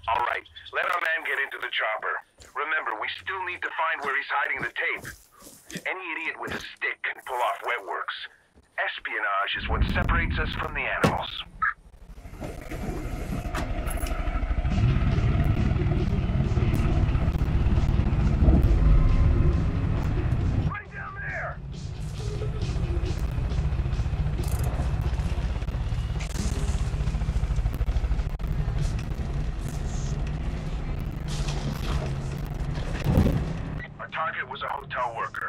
All right, let our man get into the chopper. Remember, we still need to find where he's hiding the tape. Any idiot with a stick can pull off wet works. Espionage is what separates us from the animals. Right down there! Our target was a hotel worker.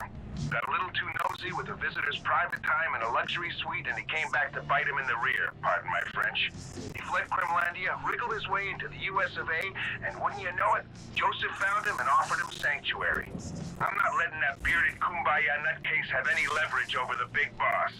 Got a little too nosy with a visitor's private time in a luxury suite, and he came back to bite him in the rear, pardon my French. He fled Kremlandia, wriggled his way into the US of A, and wouldn't you know it, Joseph found him and offered him sanctuary. I'm not letting that bearded kumbaya nutcase have any leverage over the big boss.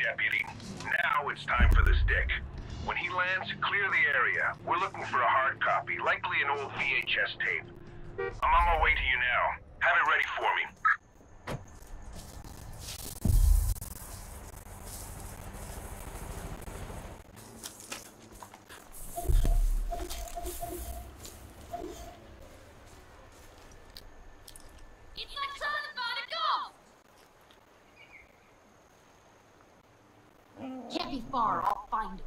Deputy. Now it's time for the stick. When he lands, clear the area. We're looking for a hard copy, likely an old VHS tape. I'm on my way to you now. Have it ready for me. Can't be far, I'll find it.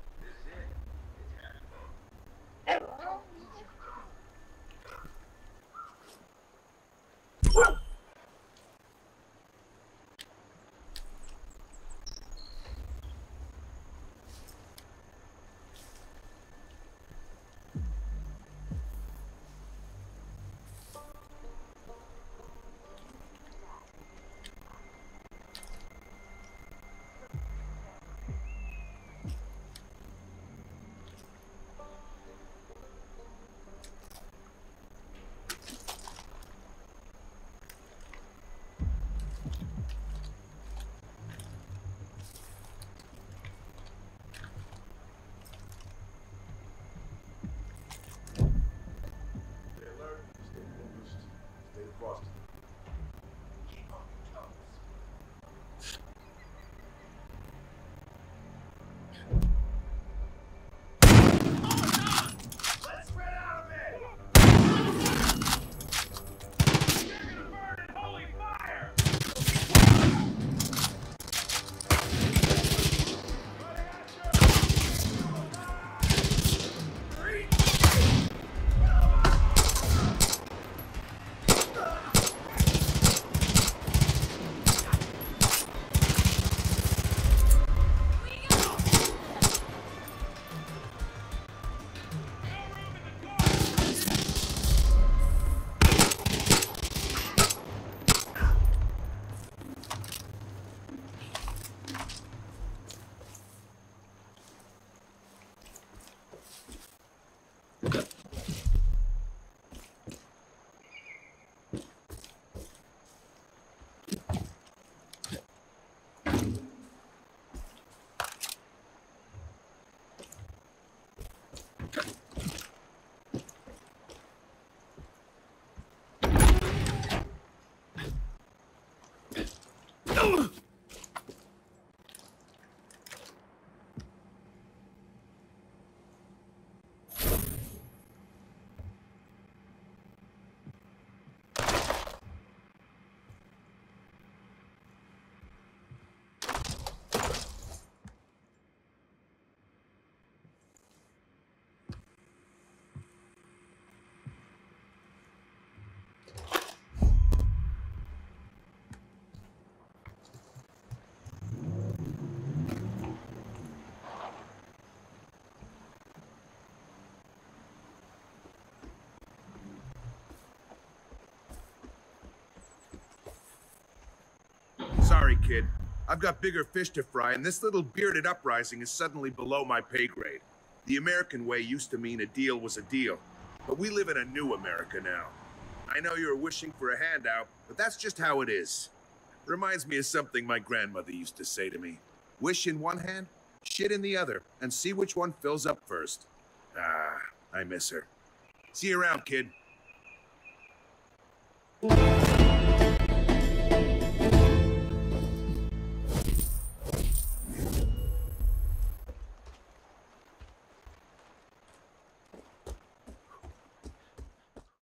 Sorry, kid. I've got bigger fish to fry, and this little bearded uprising is suddenly below my pay grade. The American way used to mean a deal was a deal, but we live in a new America now. I know you're wishing for a handout, but that's just how it is. Reminds me of something my grandmother used to say to me. Wish in one hand, shit in the other, and see which one fills up first. Ah, I miss her. See you around, kid.